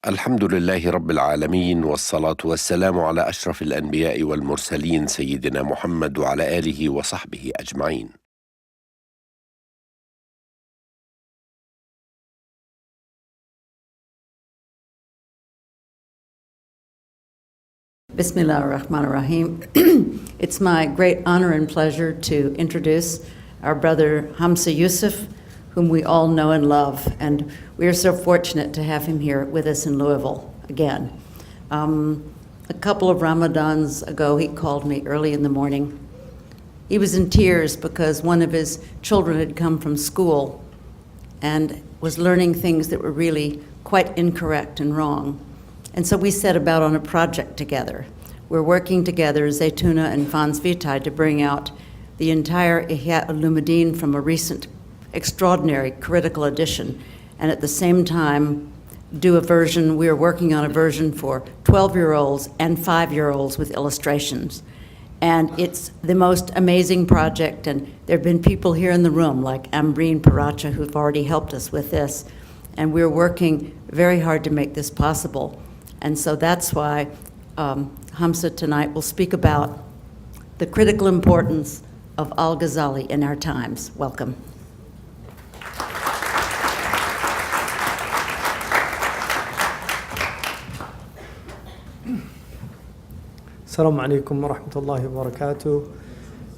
الحمد لله رب العالمين والصلاة والسلام على أشرف الأنبياء والمرسلين سيدنا محمد وعلى آله وصحبه أجمعين. Bismillah ar-Rahman ar-Rahim. It's my great honor and pleasure to introduce our brother Hamza Yusuf, whom we all know and love, and we are so fortunate to have him here with us in Louisville again. A couple of Ramadans ago, he called me early in the morning. He was in tears because one of his children had come from school and was learning things that were really quite incorrect and wrong. And so we set about on a project together. We're working together, Zaytuna and Fons Vitae, to bring out the entire Ihya Ulumuddin from a recent extraordinary critical edition, and at the same time do a version. We are working on a version for 12-year-olds and 5-year-olds with illustrations. And it's the most amazing project, and there have been people here in the room like Ambreen Paracha who've already helped us with this, and we're working very hard to make this possible. And so that's why Hamza tonight will speak about the critical importance of Al-Ghazali in our times. Welcome. السلام عليكم ورحمة الله وبركاته.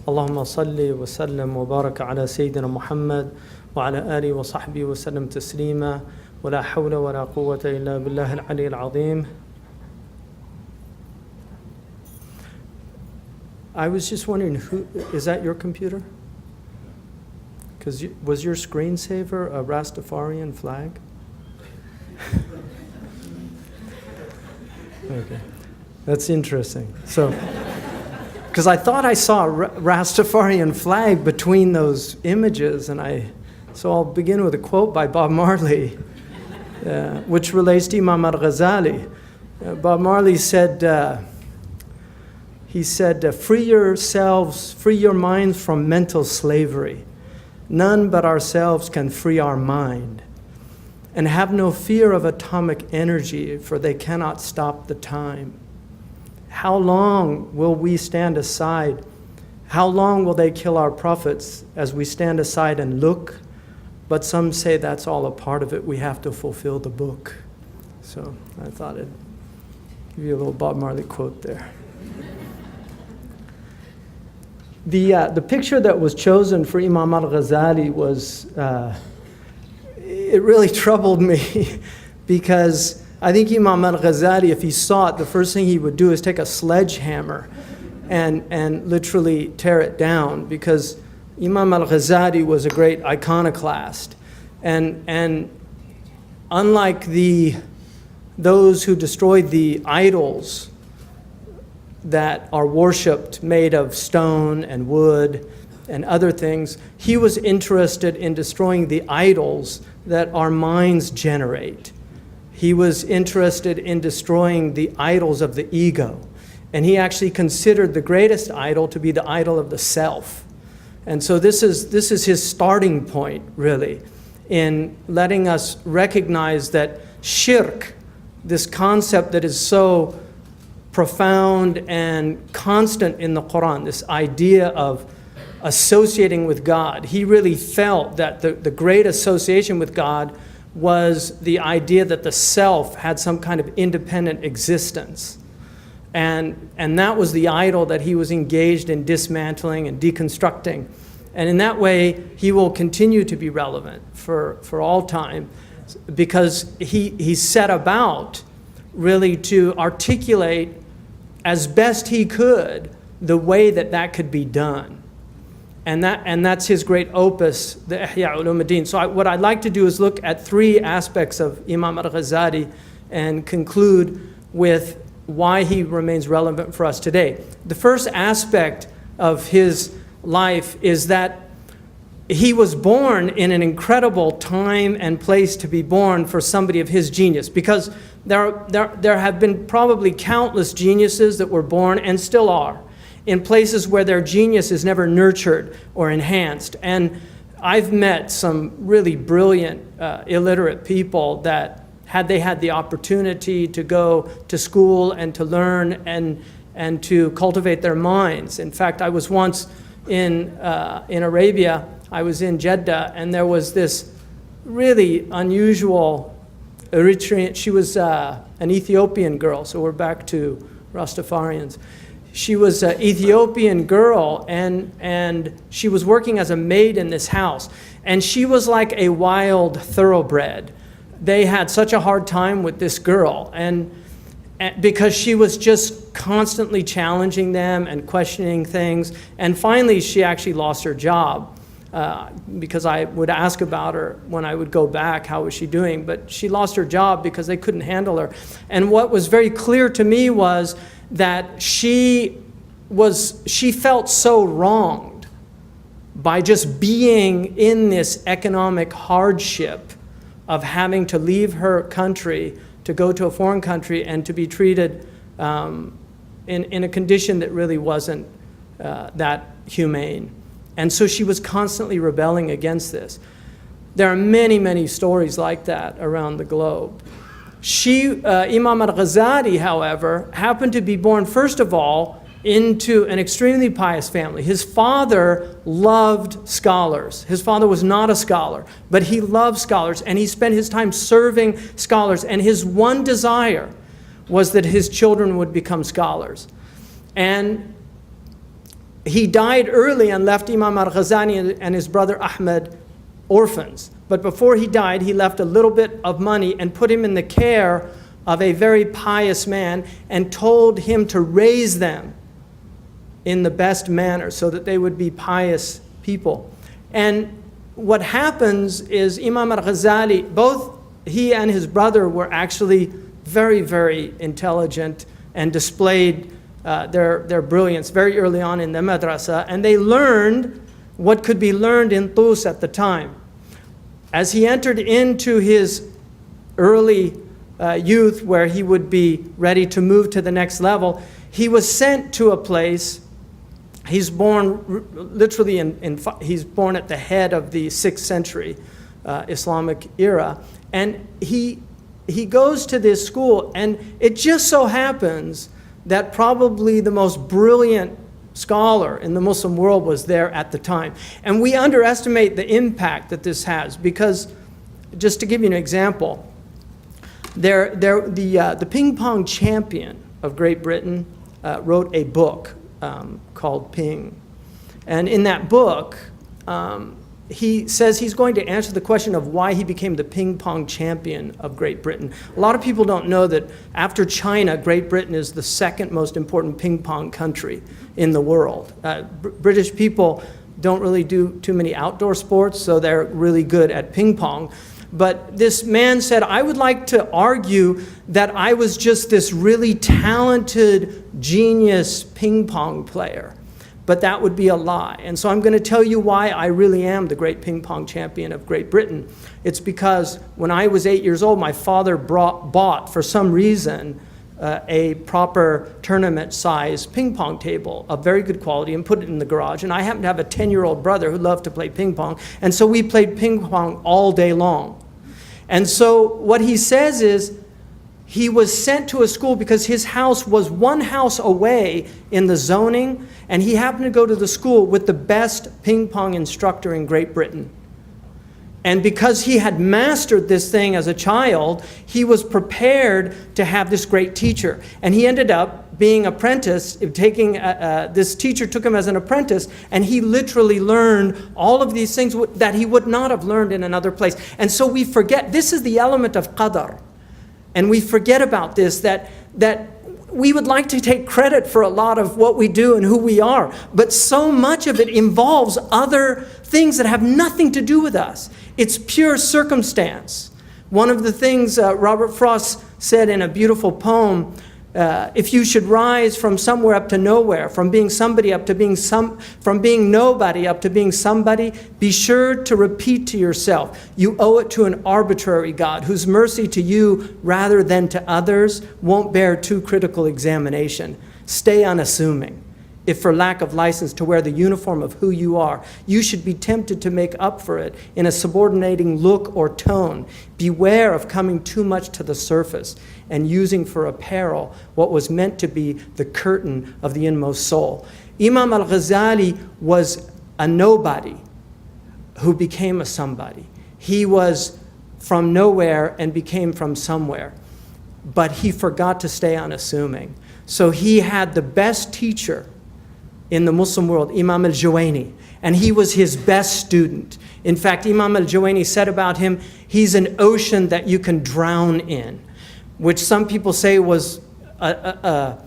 اللهم صل وسلم وبارك على سيدنا محمد وعلى آله وصحبه وسلم تسليما ولا حول ولا قوة إلا بالله العلي العظيم. I was just wondering, who is that? Your computer? Because was your screensaver a Rastafarian flag? Okay. That's interesting. So, because I thought I saw a Rastafarian flag between those images, so I'll begin with a quote by Bob Marley, which relates to Imam al-Ghazali. Bob Marley said, free yourselves, free your minds from mental slavery. None but ourselves can free our mind. And have no fear of atomic energy, for they cannot stop the time. How long will we stand aside? How long will they kill our prophets as we stand aside and look? But some say that's all a part of it. We have to fulfill the book. So I thought I'd give you a little Bob Marley quote there. The picture that was chosen for Imam al-Ghazali was, it really troubled me because I think Imam al-Ghazali, if he saw it, the first thing he would do is take a sledgehammer and literally tear it down, because Imam al-Ghazali was a great iconoclast. And unlike those who destroyed the idols that are worshipped made of stone and wood and other things, he was interested in destroying the idols that our minds generate. He was interested in destroying the idols of the ego. And he actually considered the greatest idol to be the idol of the self. And so this is his starting point, really, in letting us recognize that shirk, this concept that is so profound and constant in the Quran, this idea of associating with God. He really felt that the great association with God was the idea that the self had some kind of independent existence. And that was the idol that he was engaged in dismantling and deconstructing. And in that way, he will continue to be relevant for all time, because he set about really to articulate as best he could the way that could be done. And that's his great opus, the Ihya Ulumuddin. So what I'd like to do is look at three aspects of Imam al-Ghazali and conclude with why he remains relevant for us today. The first aspect of his life is that he was born in an incredible time and place to be born for somebody of his genius, because there have been probably countless geniuses that were born and still are in places where their genius is never nurtured or enhanced. And I've met some really brilliant illiterate people that had they had the opportunity to go to school and to learn and to cultivate their minds. In fact, I was once in Arabia. I was in Jeddah, and there was this really unusual Eritrean. She was an Ethiopian girl, so we're back to Rastafarians. She was an Ethiopian girl, and she was working as a maid in this house. And she was like a wild thoroughbred. They had such a hard time with this girl, and because she was just constantly challenging them and questioning things. And finally, she actually lost her job because I would ask about her when I would go back, how was she doing? But she lost her job because they couldn't handle her. And what was very clear to me was that she felt so wronged by just being in this economic hardship of having to leave her country to go to a foreign country and to be treated in a condition that really wasn't that humane. And so she was constantly rebelling against this. There are many, many stories like that around the globe. Imam al-Ghazali, however, happened to be born, first of all, into an extremely pious family. His father loved scholars. His father was not a scholar, but he loved scholars, and he spent his time serving scholars. And his one desire was that his children would become scholars. And he died early and left Imam al-Ghazali and his brother Ahmed orphans. But before he died, he left a little bit of money and put him in the care of a very pious man and told him to raise them in the best manner so that they would be pious people. And what happens is Imam al-Ghazali, both he and his brother were actually very, very intelligent and displayed their brilliance very early on in the madrasa, and they learned what could be learned in Tus at the time. As he entered into his early youth, where he would be ready to move to the next level, he was sent to a place. He's born literally he's born at the head of the 6th century Islamic era, and he goes to this school, and it just so happens that probably the most brilliant scholar in the Muslim world was there at the time. And we underestimate the impact that this has, because, just to give you an example, the ping pong champion of Great Britain wrote a book called Ping. And in that book, he says he's going to answer the question of why he became the ping pong champion of Great Britain. A lot of people don't know that after China, Great Britain is the second most important ping pong country in the world. British people don't really do too many outdoor sports, so they're really good at ping pong. But this man said, I would like to argue that I was just this really talented, genius ping pong player. But that would be a lie. And so I'm going to tell you why I really am the great ping pong champion of Great Britain. It's because when I was 8 years old, my father bought, for some reason, a proper tournament-size ping pong table of very good quality and put it in the garage. And I happened to have a 10-year-old brother who loved to play ping pong. And so we played ping pong all day long. And so what he says is, he was sent to a school because his house was one house away in the zoning, and he happened to go to the school with the best ping pong instructor in Great Britain. And because he had mastered this thing as a child, he was prepared to have this great teacher. And he ended up being apprenticed, this teacher took him as an apprentice, and he literally learned all of these things that he would not have learned in another place. And so we forget, this is the element of qadar. And we forget about this, that we would like to take credit for a lot of what we do and who we are, but so much of it involves other things that have nothing to do with us. It's pure circumstance. One of the things Robert Frost said in a beautiful poem, if you should rise from somewhere up to nowhere, from being somebody up to being from being nobody up to being somebody, be sure to repeat to yourself, you owe it to an arbitrary God whose mercy to you rather than to others won't bear too critical examination. Stay unassuming. if for lack of license to wear the uniform of who you are, you should be tempted to make up for it in a subordinating look or tone. Beware of coming too much to the surface and using for apparel what was meant to be the curtain of the inmost soul. Imam al-Ghazali was a nobody who became a somebody. He was from nowhere and became from somewhere. But he forgot to stay unassuming. So he had the best teacher in the Muslim world, Imam al-Juwayni, and he was his best student. In fact, Imam al-Juwayni said about him, he's an ocean that you can drown in, which some people say was a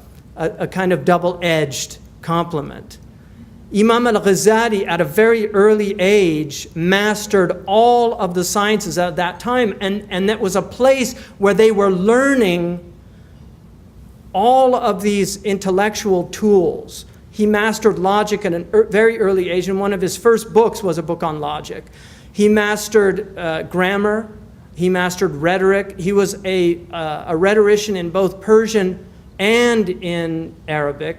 kind of double-edged compliment. Imam al-Ghazali, at a very early age, mastered all of the sciences at that time, and that was a place where they were learning all of these intellectual tools. He mastered logic at a very early age, and one of his first books was a book on logic. He mastered grammar. He mastered rhetoric. He was a rhetorician in both Persian and in Arabic.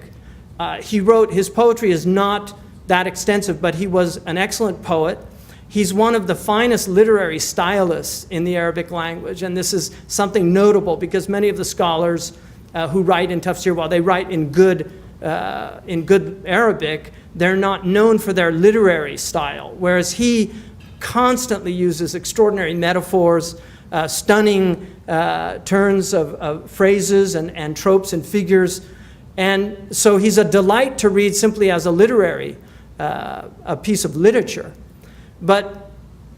He wrote, his poetry is not that extensive, but he was an excellent poet. He's one of the finest literary stylists in the Arabic language, and this is something notable because many of the scholars who write in tafsir, while they write in good Arabic, they're not known for their literary style, whereas he constantly uses extraordinary metaphors, stunning turns of phrases and tropes and figures. And so he's a delight to read simply as a literary, a piece of literature. But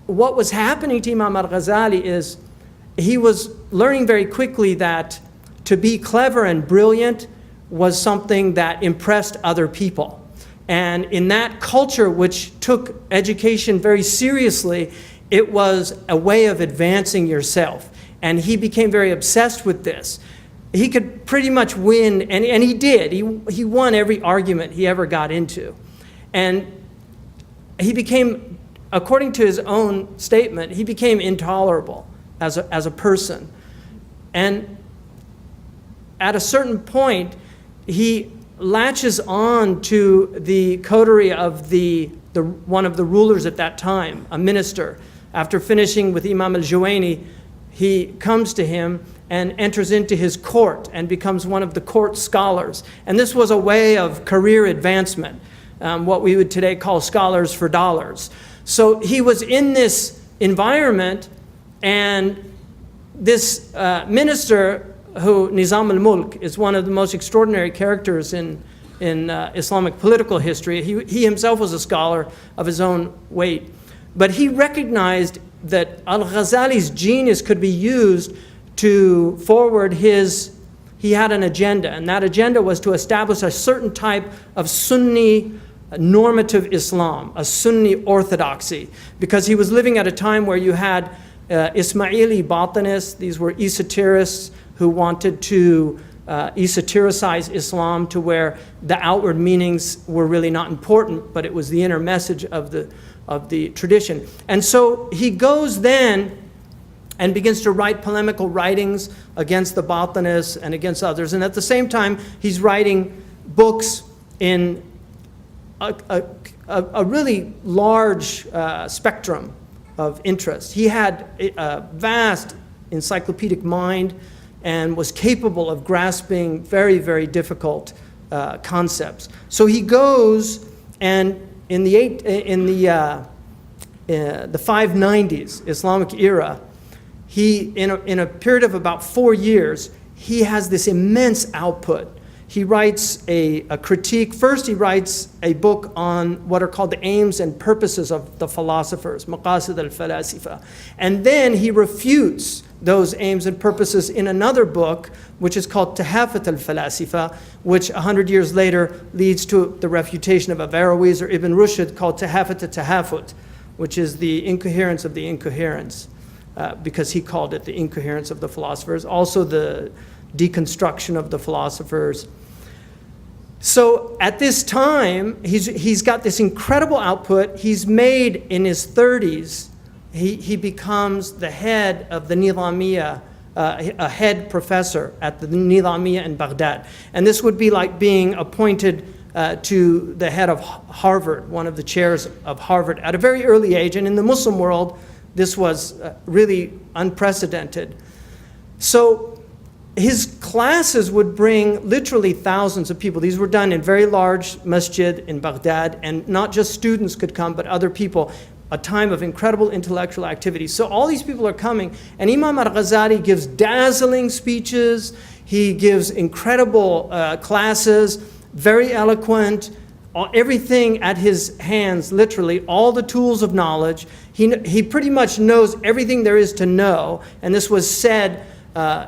what was happening to Imam al-Ghazali is he was learning very quickly that to be clever and brilliant was something that impressed other people. And in that culture, which took education very seriously, it was a way of advancing yourself. And he became very obsessed with this. He could pretty much win, and he did. He won every argument he ever got into. And he became, according to his own statement, he became intolerable as a person. And at a certain point, he latches on to the coterie of one of the rulers at that time, a minister. After finishing with Imam al-Juwayni, he comes to him and enters into his court and becomes one of the court scholars. And this was a way of career advancement, what we would today call scholars for dollars. So he was in this environment, and this minister, who Nizam al-Mulk is one of the most extraordinary characters in Islamic political history. He himself was a scholar of his own weight. But he recognized that al-Ghazali's genius could be used to forward he had an agenda, and that agenda was to establish a certain type of Sunni normative Islam, a Sunni orthodoxy, because he was living at a time where you had Ismaili Batinists. These were esoterists who wanted to esotericize Islam to where the outward meanings were really not important, but it was the inner message of the tradition. And so he goes then and begins to write polemical writings against the Batinists and against others. And at the same time, he's writing books in a really large spectrum of interest. He had a vast encyclopedic mind and was capable of grasping very, very difficult concepts. So he goes, and in the 590s Islamic era, he, in a period of about 4 years, he has this immense output. He writes a critique. First, he writes a book on what are called the aims and purposes of the philosophers, Maqasid al-Falasifa. And then he refutes those aims and purposes in another book, which is called Tahafut al-Falasifa, which 100 years later leads to the refutation of Averroes or Ibn Rushd, called Tahafut al-Tahafut, which is the incoherence of the incoherence, because he called it the incoherence of the philosophers, also the deconstruction of the philosophers. So at this time, he's got this incredible output. He's made, in his 30s, he becomes the head of the Nizamiya, a head professor at the Nizamiya in Baghdad. And this would be like being appointed to the head of Harvard, one of the chairs of Harvard, at a very early age. And in the Muslim world, this was really unprecedented. So his classes would bring literally thousands of people. These were done in very large masjid in Baghdad, and not just students could come, but other people, a time of incredible intellectual activity. So all these people are coming, and Imam al-Ghazali gives dazzling speeches, he gives incredible classes, very eloquent, everything at his hands, literally, all the tools of knowledge. He pretty much knows everything there is to know, and this was said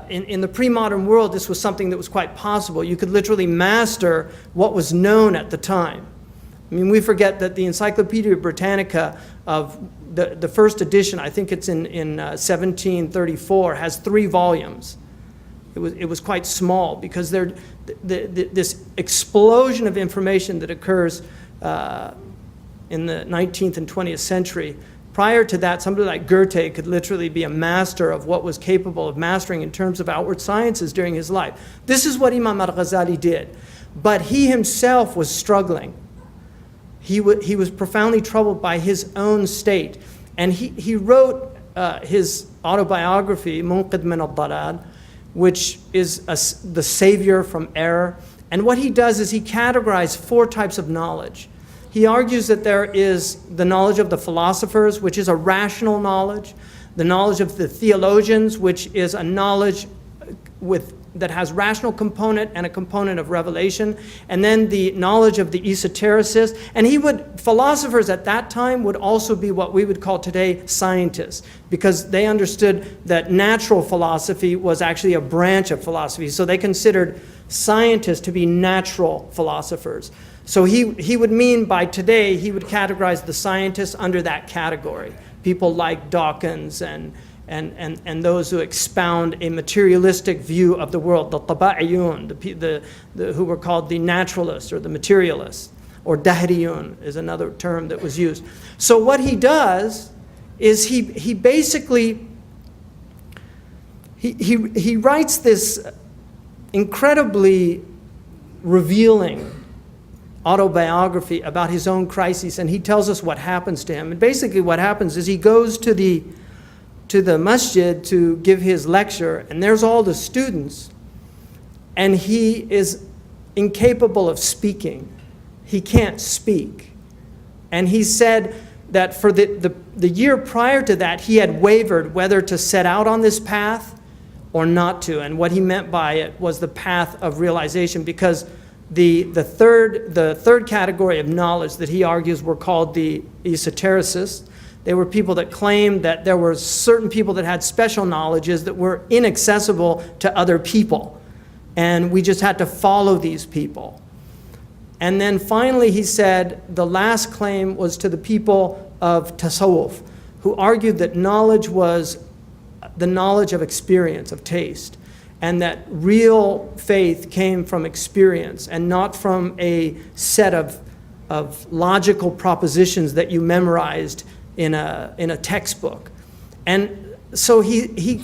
in the pre-modern world, this was something that was quite possible. You could literally master what was known at the time. I mean, we forget that the Encyclopedia Britannica of the first edition, I think it's in 1734, has 3 volumes. It was quite small because this explosion of information that occurs in the 19th and 20th century. Prior to that, somebody like Goethe could literally be a master of what was capable of mastering in terms of outward sciences during his life. This is what Imam al-Ghazali did. But he himself was struggling. He was profoundly troubled by his own state. And he wrote his autobiography, Munqidh min al-Dalal, which is the savior from error. And what he does is he categorizes 4 types of knowledge. He argues that there is the knowledge of the philosophers, which is a rational knowledge, the knowledge of the theologians, which is a knowledge that has rational component and a component of revelation, and then the knowledge of the esotericists. And philosophers at that time would also be what we would call today scientists, because they understood that natural philosophy was actually a branch of philosophy. So they considered scientists to be natural philosophers. So he would mean by today, he would categorize the scientists under that category. People like Dawkins and those who expound a materialistic view of the world, the taba'iyun, who were called the naturalists or the materialists, or dahriyun is another term that was used. So what he does is he basically, he writes this incredibly revealing autobiography about his own crises, and he tells us what happens to him. And basically what happens is he goes to the masjid to give his lecture, and there's all the students, and he is incapable of speaking. He can't speak. And he said that for the year prior to that, he had wavered whether to set out on this path or not to. And what he meant by it was the path of realization, because the third category of knowledge that he argues were called the esotericists. They were people that claimed that there were certain people that had special knowledges that were inaccessible to other people. And we just had to follow these people. And then finally he said the last claim was to the people of tasawwuf, who argued that knowledge was the knowledge of experience, of taste, and that real faith came from experience and not from a set of logical propositions that you memorized in a textbook. And so he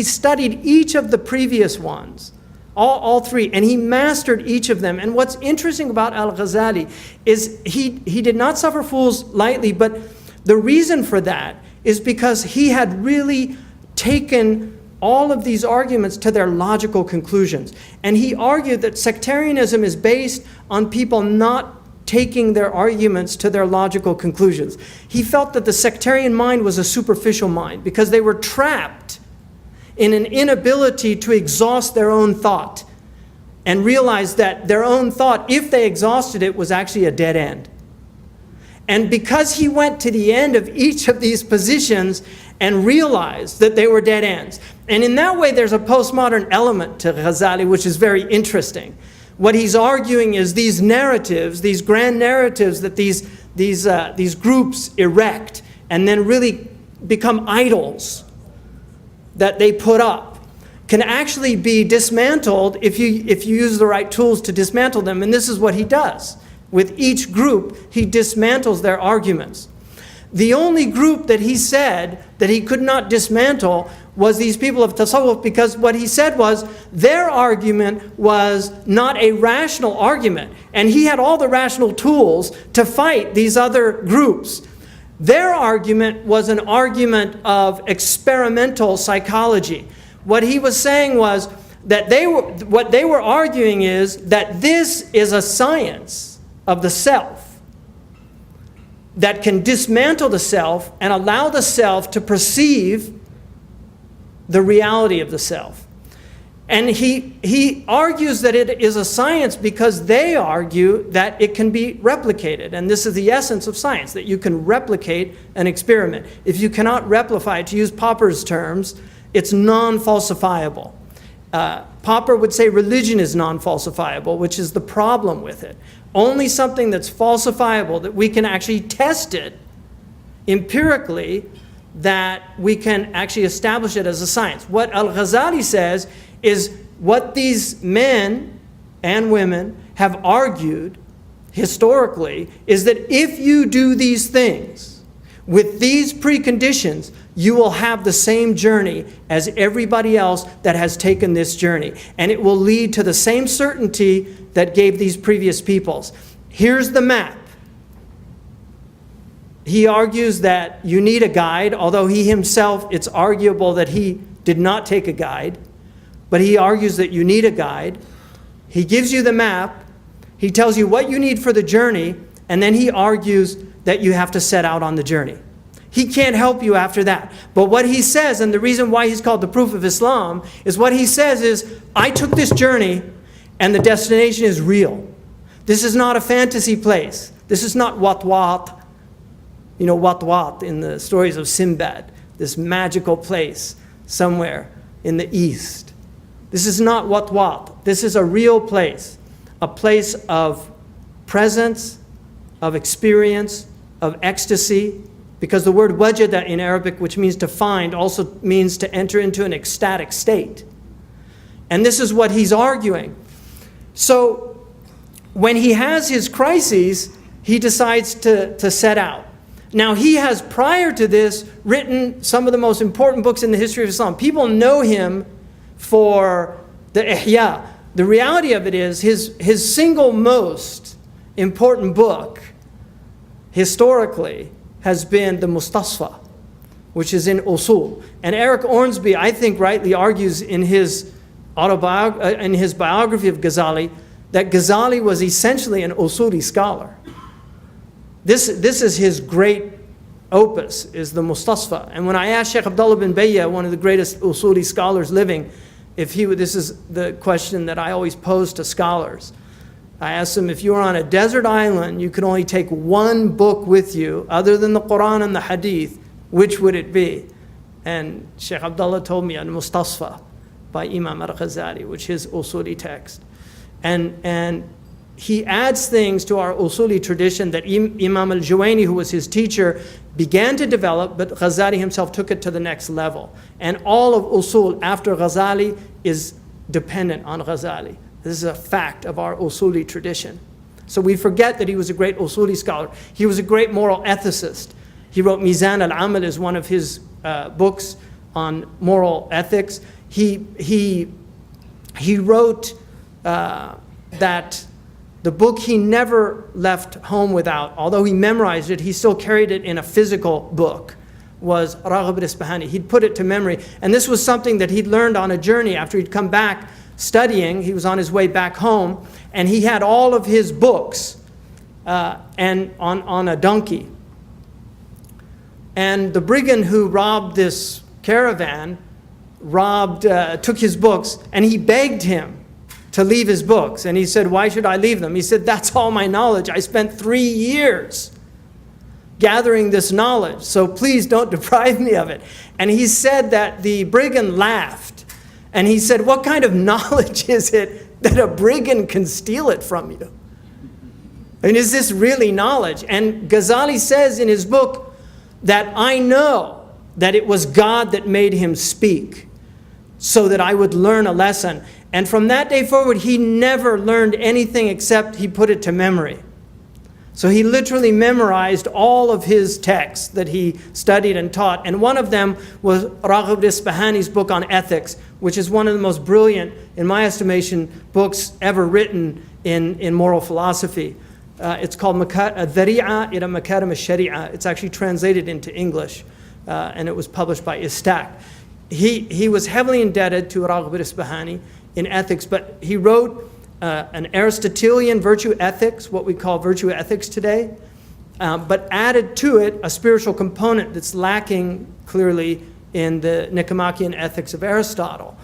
studied each of the previous ones, all 3, and he mastered each of them. And what's interesting about al-Ghazali is he did not suffer fools lightly, but the reason for that is because he had really taken all of these arguments to their logical conclusions. And he argued that sectarianism is based on people not taking their arguments to their logical conclusions. He felt that the sectarian mind was a superficial mind because they were trapped in an inability to exhaust their own thought and realized that their own thought, if they exhausted it, was actually a dead end. And because he went to the end of each of these positions and realized that they were dead ends. And in that way, there's a postmodern element to Ghazali, which is very interesting. What he's arguing is these narratives, these grand narratives that these groups erect and then really become idols that they put up, can actually be dismantled if you use the right tools to dismantle them. And this is what he does. With each group, he dismantles their arguments. The only group that he said that he could not dismantle was these people of tasawwuf, because what he said was their argument was not a rational argument. And he had all the rational tools to fight these other groups. Their argument was an argument of experimental psychology. What he was saying was that what they were arguing is that this is a science of the self that can dismantle the self and allow the self to perceive the reality of the self. And he argues that it is a science because they argue that it can be replicated. And this is the essence of science, that you can replicate an experiment. If you cannot replicate it, to use Popper's terms, it's non-falsifiable. Popper would say religion is non-falsifiable, which is the problem with it. Only something that's falsifiable, that we can actually test it empirically, that we can actually establish it as a science. What Al-Ghazali says is what these men and women have argued historically is that if you do these things with these preconditions, you will have the same journey as everybody else that has taken this journey. And it will lead to the same certainty that gave these previous peoples. Here's the map. He argues that you need a guide, although he himself, it's arguable that he did not take a guide, but he argues that you need a guide. He gives you the map, he tells you what you need for the journey, and then he argues that you have to set out on the journey. He can't help you after that. But what he says, and the reason why he's called the proof of Islam, is what he says is, I took this journey and the destination is real. This is not a fantasy place. This is not Wat-Wat. You know, Wat-Wat in the stories of Sinbad, this magical place somewhere in the east. This is not Wat-Wat. This is a real place, a place of presence, of experience, of ecstasy, because the word wajada in Arabic, which means to find, also means to enter into an ecstatic state. And this is what he's arguing. So when he has his crises, he decides to set out. Now, he has, prior to this, written some of the most important books in the history of Islam. People know him for the Ihya. The reality of it is, his single most important book, historically, has been the Mustasfa, which is in Usul. And Eric Ormsby, I think, rightly argues in his biography of Ghazali, that Ghazali was essentially an Usuli scholar. This is his great opus, is the Mustasfa. And when I asked Sheikh Abdullah bin Bayya, one of the greatest Usuli scholars living, if he would, this is the question that I always pose to scholars. I asked him, if you were on a desert island, you could only take one book with you, other than the Quran and the Hadith, which would it be? And Sheikh Abdullah told me, Al-Mustasfa by Imam al-Ghazali, which is Usuli text. And he adds things to our Usuli tradition that Imam al-Juwayni, who was his teacher, began to develop, but Ghazali himself took it to the next level. And all of Usul after Ghazali is dependent on Ghazali. This is a fact of our Usuli tradition. So we forget that he was a great Usuli scholar. He was a great moral ethicist. He wrote Mizan al-Amal as one of his books on moral ethics. He wrote that the book he never left home without, although he memorized it, he still carried it in a physical book, was Raghib al-Isfahani. He'd put it to memory. And this was something that he'd learned on a journey after he'd come back studying. He was on his way back home, and he had all of his books and on a donkey. And the brigand who robbed this caravan took his books, and he begged him to leave his books. And he said, why should I leave them? He said, that's all my knowledge. I spent 3 years gathering this knowledge, so please don't deprive me of it. And he said that the brigand laughed. And he said, what kind of knowledge is it that a brigand can steal it from you? I mean, is this really knowledge? And Ghazali says in his book that I know that it was God that made him speak so that I would learn a lesson. And from that day forward, he never learned anything except he put it to memory. So he literally memorized all of his texts that he studied and taught. And one of them was Raghib Isfahani's book on ethics, which is one of the most brilliant, in my estimation, books ever written in moral philosophy. It's called Dhari'a ila Makarim al-Sharia. It's actually translated into English, and it was published by Istaq. He was heavily indebted to Raghib Isfahani in ethics, but he wrote an Aristotelian virtue ethics, what we call virtue ethics today, but added to it a spiritual component that's lacking clearly in the Nicomachean ethics of Aristotle.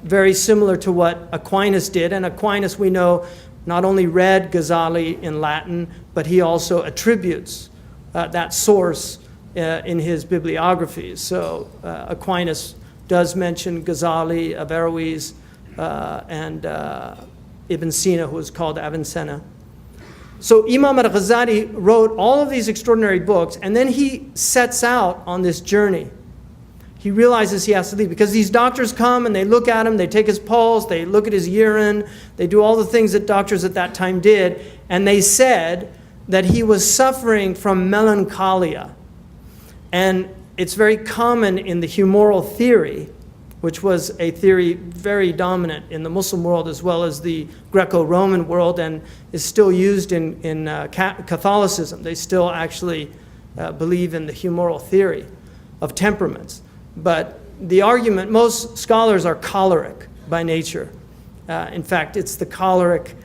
Very similar to what Aquinas did, and Aquinas, we know, not only read Ghazali in Latin, but he also attributes that source in his bibliographies. So Aquinas does mention Ghazali, Averroes, and Ibn Sina, who was called Avicenna. So Imam al-Ghazali wrote all of these extraordinary books, and then he sets out on this journey. He realizes he has to leave because these doctors come and they look at him, they take his pulse, they look at his urine, they do all the things that doctors at that time did, and they said that he was suffering from melancholia. And it's very common in the humoral theory, which was a theory very dominant in the Muslim world as well as the Greco-Roman world, and is still used in Catholicism. They still actually believe in the humoral theory of temperaments. But the argument, most scholars are choleric by nature. In fact, it's the choleric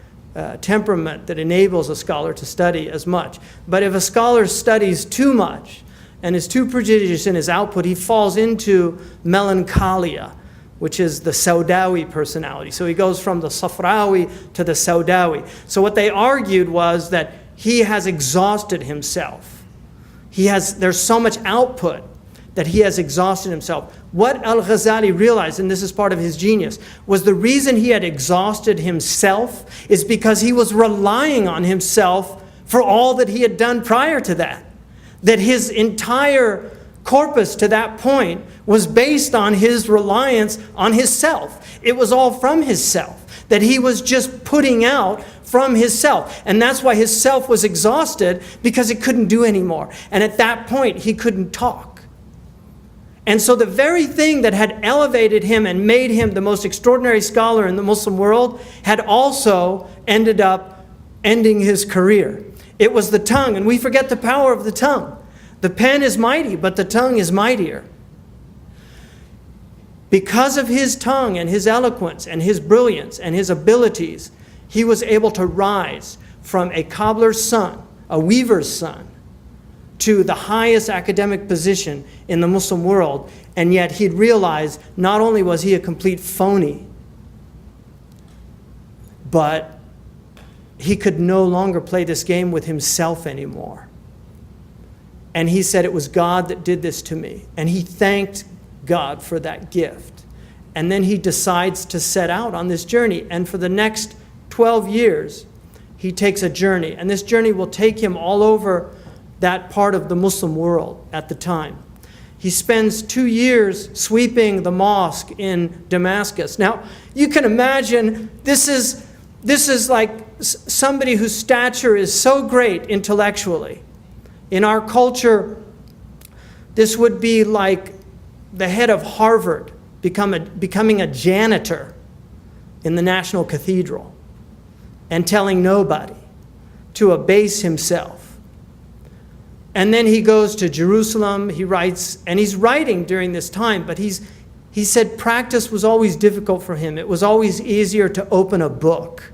temperament that enables a scholar to study as much. But if a scholar studies too much and is too prodigious in his output, he falls into melancholia, which is the Saudawi personality. So he goes from the Safrawi to the Saudawi. So what they argued was that he has exhausted himself. There's so much output that he has exhausted himself. What al-Ghazali realized, and this is part of his genius, was the reason he had exhausted himself is because he was relying on himself for all that he had done prior to that. That his entire corpus to that point was based on his reliance on his self. It was all from his self, that he was just putting out from his self. And that's why his self was exhausted, because it couldn't do anymore. And at that point, he couldn't talk. And so the very thing that had elevated him and made him the most extraordinary scholar in the Muslim world had also ended up ending his career. It was the tongue, and we forget the power of the tongue. The pen is mighty, but the tongue is mightier. Because of his tongue and his eloquence and his brilliance and his abilities, he was able to rise from a cobbler's son, a weaver's son, to the highest academic position in the Muslim world. And yet he'd realized not only was he a complete phony, but he could no longer play this game with himself anymore. And he said, it was God that did this to me. And he thanked God for that gift. And then he decides to set out on this journey. And for the next 12 years, he takes a journey. And this journey will take him all over that part of the Muslim world at the time. He spends 2 years sweeping the mosque in Damascus. Now, you can imagine this is like somebody whose stature is so great intellectually. In our culture, this would be like the head of Harvard becoming a janitor in the National Cathedral and telling nobody to abase himself. And then he goes to Jerusalem, he writes, and he's writing during this time, but he said practice was always difficult for him. It was always easier to open a book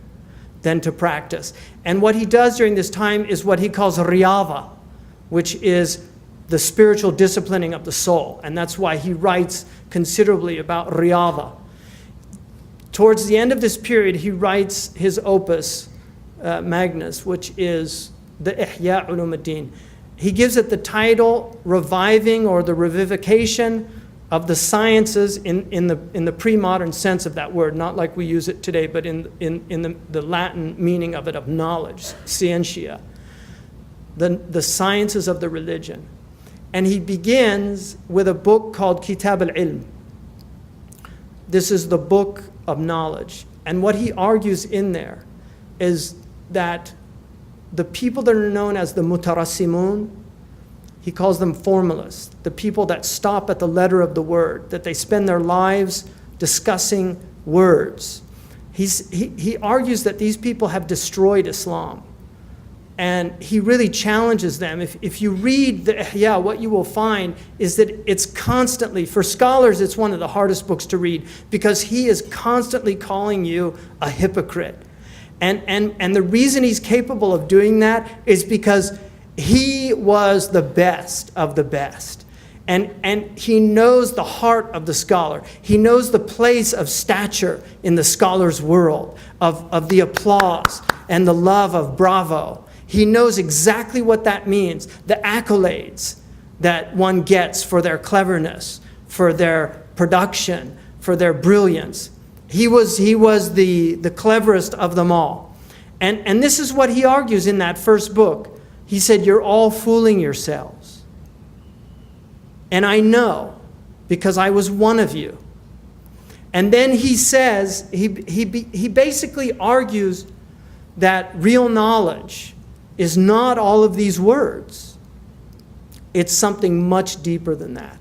than to practice. And what he does during this time is what he calls riyadha, which is the spiritual disciplining of the soul. And that's why he writes considerably about riyadha. Towards the end of this period, he writes his opus magnus, which is the Ihya Ulumuddin. He gives it the title Reviving or the Revivification of the Sciences in the pre-modern sense of that word, not like we use it today, but in the Latin meaning of it, of knowledge, scientia, the sciences of the religion. And he begins with a book called Kitab al-Ilm. This is the book of knowledge. And what he argues in there is that the people that are known as the mutarassimun, he calls them formalists, the people that stop at the letter of the word, that they spend their lives discussing words. He argues that these people have destroyed Islam. And he really challenges them. If you read the Ihya, what you will find is that it's constantly, for scholars, it's one of the hardest books to read because he is constantly calling you a hypocrite. And the reason he's capable of doing that is because he was the best of the best. And he knows the heart of the scholar. He knows the place of stature in the scholar's world, of the applause and the love of bravo. He knows exactly what that means, the accolades that one gets for their cleverness, for their production, for their brilliance. He was the cleverest of them all. And this is what he argues in that first book. He said, you're all fooling yourselves. And I know, because I was one of you. And then he says, he basically argues that real knowledge is not all of these words. It's something much deeper than that.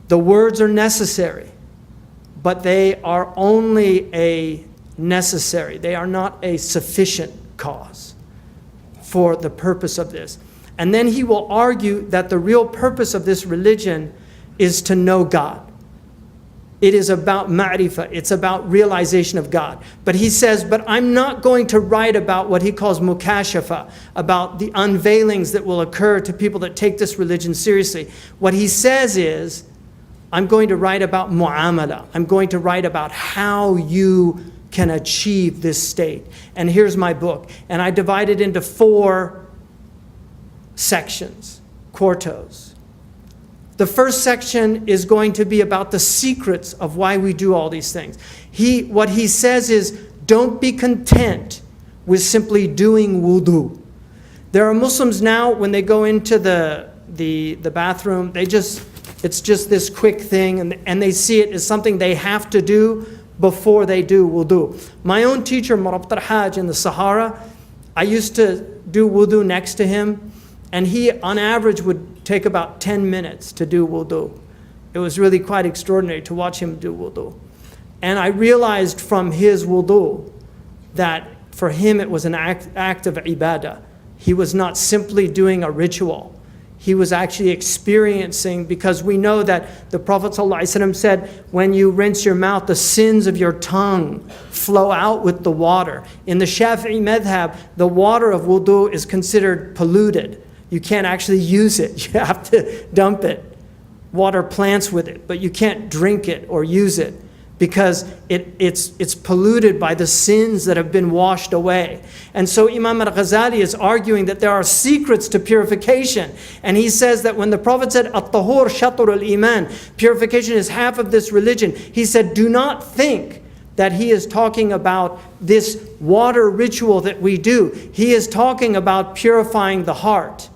The words are necessary, but they are only a necessary. They are not a sufficient cause for the purpose of this. And then he will argue that the real purpose of this religion is to know God. It is about ma'rifah. It's about realization of God. But he says, but I'm not going to write about what he calls mukashafa, about the unveilings that will occur to people that take this religion seriously. What he says is, I'm going to write about mu'amala. I'm going to write about how you can achieve this state. And here's my book. And I divide it into 4 sections, quartos. The first section is going to be about the secrets of why we do all these things. What he says is, don't be content with simply doing wudu. There are Muslims now, when they go into the bathroom, it's just this quick thing, and they see it as something they have to do before they do wudu. My own teacher, Murabt al-Hajj in the Sahara, I used to do wudu next to him, and he, on average, would take about 10 minutes to do wudu. It was really quite extraordinary to watch him do wudu. And I realized from his wudu that for him it was an act of ibadah. He was not simply doing a ritual. He was actually experiencing, because we know that the Prophet ﷺ said, when you rinse your mouth, the sins of your tongue flow out with the water. In the Shafi'i madhab, the water of wudu is considered polluted. You can't actually use it. You have to dump it. Water plants with it, but you can't drink it or use it because it's polluted by the sins that have been washed away. And so Imam al-Ghazali is arguing that there are secrets to purification. And he says that when the Prophet said, At-tahur shatur al-iman, purification is half of this religion, he said, do not think that he is talking about this water ritual that we do. He is talking about purifying the heart.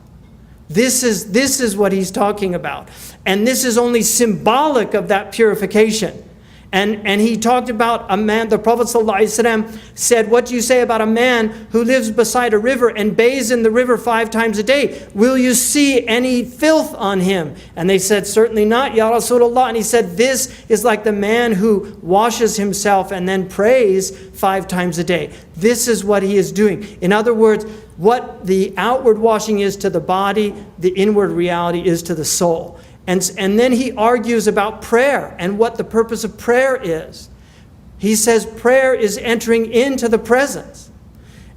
This is what he's talking about. And this is only symbolic of that purification. And he talked about a man, the Prophet ﷺ said, what do you say about a man who lives beside a river and bathes in the river 5 times a day? Will you see any filth on him? And they said, certainly not, Ya Rasulullah. And he said, this is like the man who washes himself and then prays 5 times a day. This is what he is doing. In other words, what the outward washing is to the body, the inward reality is to the soul. And then he argues about prayer and what the purpose of prayer is. He says prayer is entering into the presence.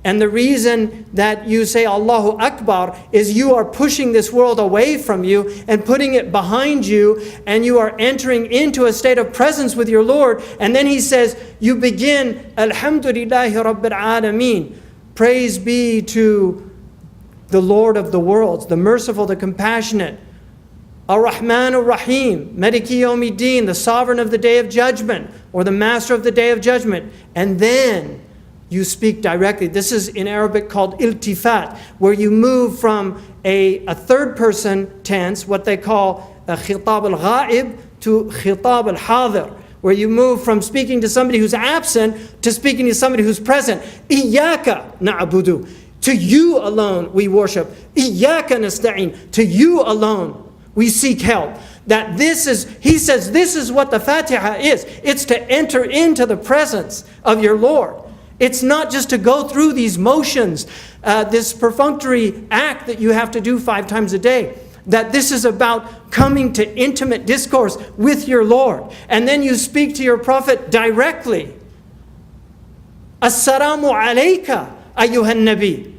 And the reason that you say Allahu Akbar is you are pushing this world away from you and putting it behind you, and you are entering into a state of presence with your Lord. And then he says, you begin, Alhamdulillahi Rabbil Alameen. Praise be to the Lord of the worlds, the merciful, the compassionate. Ar-Rahman Ar-Rahim, Maliki Yawmiddin, the sovereign of the day of judgment, or the master of the day of judgment. And then you speak directly. This is in Arabic called iltifat, where you move from a third person tense, what they call khitab al-ghaib, to khitab al-hadir, where you move from speaking to somebody who's absent to speaking to somebody who's present. Iyaka na'budu. To you alone we worship. إِيَّاكَ نَسْتَعِينُ. To you alone we seek help. That this is, he says, this is what the Fatiha is. It's to enter into the presence of your Lord. It's not just to go through these motions, this perfunctory act that you have to do 5 times a day. That this is about coming to intimate discourse with your Lord. And then you speak to your Prophet directly. Assalamu alayka ayyuhan nabi.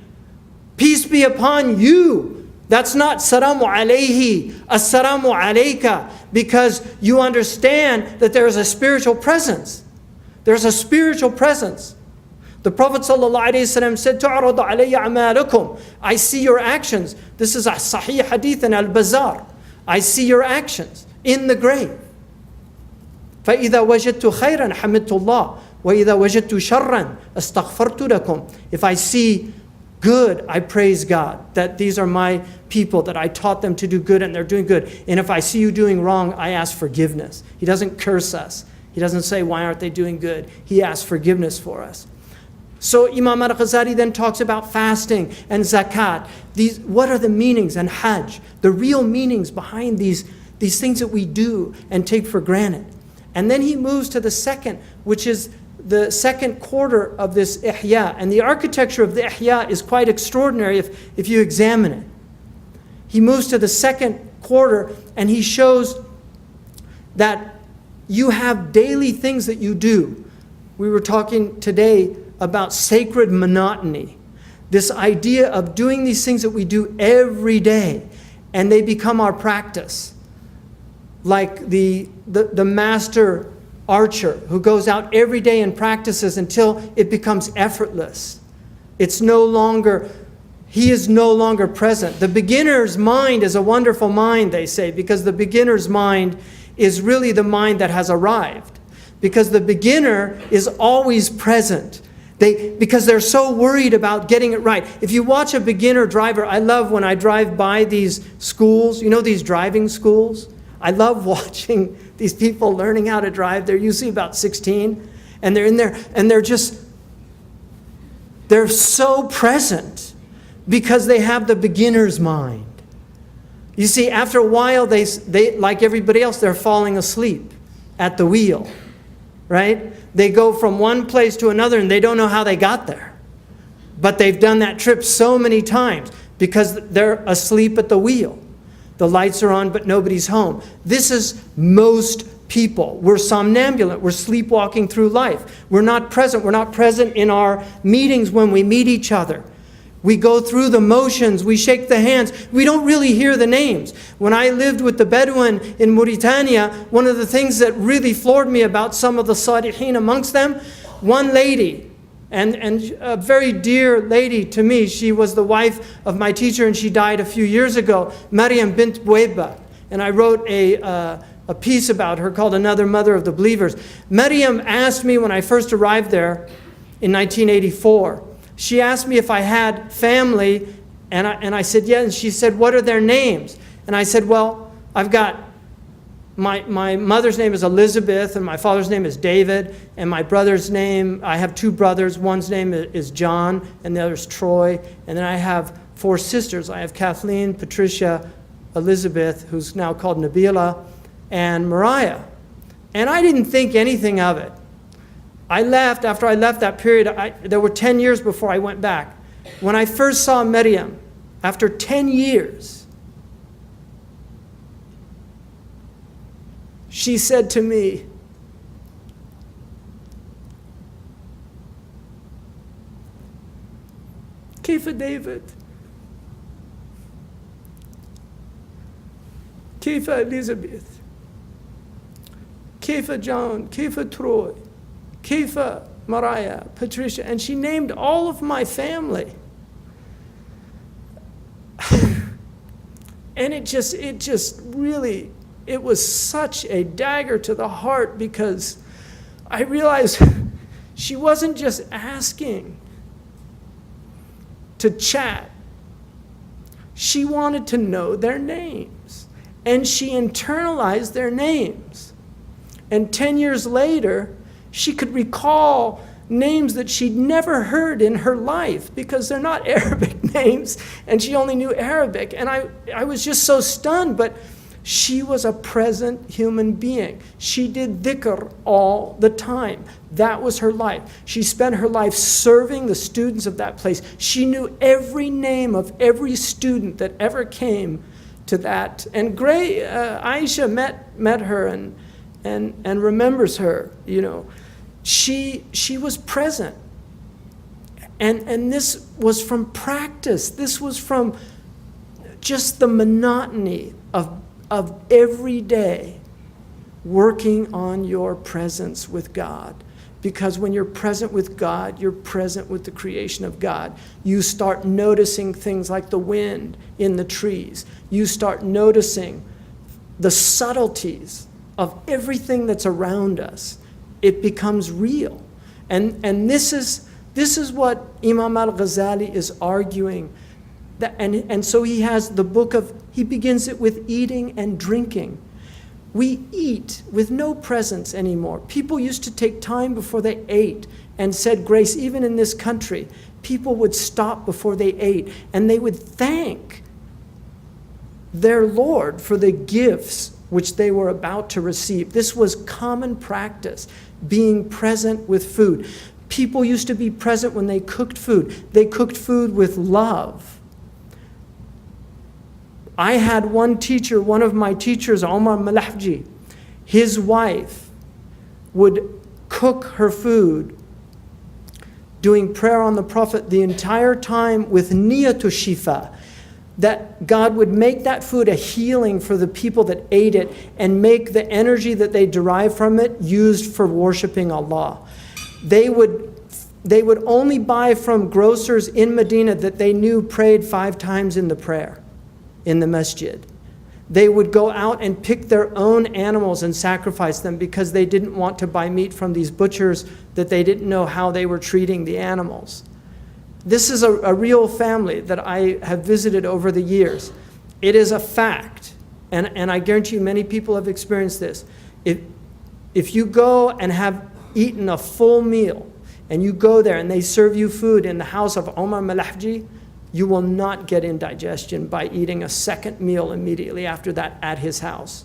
Peace be upon you. That's not salamu alayhi, assalamu alayka, because you understand that there is a spiritual presence. There's a spiritual presence. The Prophet ﷺ said, تُعْرَضُ عَلَيَّ أَعْمَالُكُمْ. I see your actions. This is a sahih hadith in Al-Bazar. I see your actions in the grave. فَإِذَا وَجَدْتُ خَيْرًا حَمِدْتُ اللَّهِ وَإِذَا وَجَدْتُ شَرًّا أَسْتَغْفَرْتُ لَكُمْ. If I see good, I praise God. That these are my people, that I taught them to do good and they're doing good. And if I see you doing wrong, I ask forgiveness. He doesn't curse us. He doesn't say, why aren't they doing good? He asks forgiveness for us. So Imam al-Ghazali then talks about fasting and zakat. What are the meanings? And hajj, the real meanings behind these things that we do and take for granted. And then he moves to the second, which is the second quarter of this ihya. And the architecture of the ihya is quite extraordinary if you examine it. He moves to the second quarter and he shows that you have daily things that you do. We were talking today about sacred monotony. This idea of doing these things that we do every day and they become our practice. Like the master archer who goes out every day and practices until it becomes effortless. It's no longer, he is no longer present. The beginner's mind is a wonderful mind, they say, because the beginner's mind is really the mind that has arrived. Because the beginner is always present. Because they're so worried about getting it right. If you watch a beginner driver, I love when I drive by these schools, you know, these driving schools. I love watching these people learning how to drive. They're usually about 16, and they're in there, and they're so present because they have the beginner's mind. You see, after a while, they like everybody else, they're falling asleep at the wheel, right? They go from one place to another and they don't know how they got there. But they've done that trip so many times because they're asleep at the wheel. The lights are on, but nobody's home. This is most people. We're somnambulant. We're sleepwalking through life. We're not present. We're not present in our meetings when we meet each other. We go through the motions. We shake the hands. We don't really hear the names. When I lived with the Bedouin in Mauritania, one of the things that really floored me about some of the Salihin amongst them, one lady, and a very dear lady to me, she was the wife of my teacher and she died a few years ago, Maryam bint Boueba. And I wrote a piece about her called Another Mother of the Believers. Maryam asked me when I first arrived there in 1984, she asked me if I had family, and I said, yeah, and she said, what are their names? And I said, well, I've got, my mother's name is Elizabeth, and my father's name is David, and my brother's name, I have 2 brothers, one's name is John, and the other's Troy, and then I have 4 sisters. I have Kathleen, Patricia, Elizabeth, who's now called Nabila, and Mariah. And I didn't think anything of it. After I left that period, there were 10 years before I went back. When I first saw Maryam, after 10 years, she said to me, كيف ديفيد؟ كيف إليزابيث؟ كيف جون؟ كيف تروي؟ Kifa, Mariah, Patricia, and she named all of my family. And it was such a dagger to the heart because I realized she wasn't just asking to chat. She wanted to know their names. And she internalized their names. And 10 years later, she could recall names that she'd never heard in her life because they're not Arabic names, and she only knew Arabic. And I was just so stunned, but she was a present human being. She did dhikr all the time. That was her life. She spent her life serving the students of that place. She knew every name of every student that ever came to that. And Aisha met her and remembers her. You know, she was present. And this was from practice. This was from just the monotony of every day working on your presence with God. Because when you're present with God, you're present with the creation of God. You start noticing things like the wind in the trees. You start noticing the subtleties of everything that's around us. It becomes real. And this is what Imam al-Ghazali is arguing. And so he has the book he begins it with eating and drinking. We eat with no presence anymore. People used to take time before they ate and said grace. Even in this country, people would stop before they ate and they would thank their Lord for the gifts which they were about to receive. This was common practice, being present with food. People used to be present when they cooked food. They cooked food with love. I had one teacher, one of my teachers, Omar Malahji, his wife would cook her food, doing prayer on the Prophet the entire time with niyatu shifa, that God would make that food a healing for the people that ate it and make the energy that they derive from it used for worshiping Allah. They would only buy from grocers in Medina that they knew prayed 5 times in the prayer in the masjid. They would go out and pick their own animals and sacrifice them because they didn't want to buy meat from these butchers that they didn't know how they were treating the animals. This is a real family that I have visited over the years. It is a fact, and I guarantee you many people have experienced this. If you go and have eaten a full meal, and you go there and they serve you food in the house of Omar Malahji, you will not get indigestion by eating a second meal immediately after that at his house.